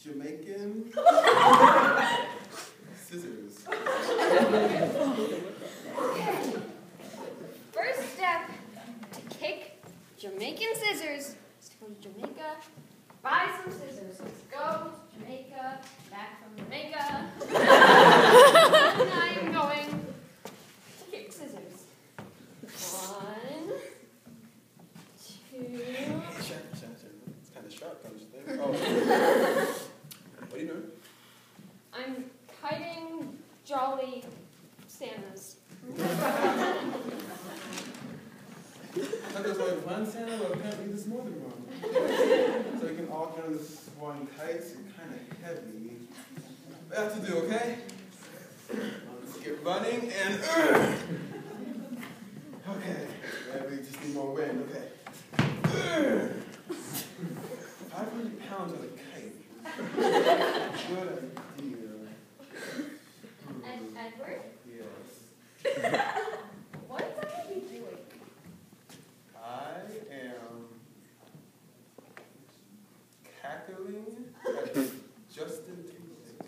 Jamaican scissors. Okay. First step to kick Jamaican scissors is to go to Jamaica, buy some scissors. Let's go to Jamaica, back from Jamaica. And I'm going to kick scissors. 1, 2. It's kind of sharp, don't you think? Oh. What are you doing? I'm kiting Jolly Santas. I thought there was only one Santa, but apparently there's more than one. So you can all get on this one kite. It's kind of heavy. What I have to do, okay? Let's get running and... Okay. Yeah, we just need more wind, okay. 500 pounds on a kite. Good idea. Edward? Yes. What are you doing? I am cackling at Justin Timberlake.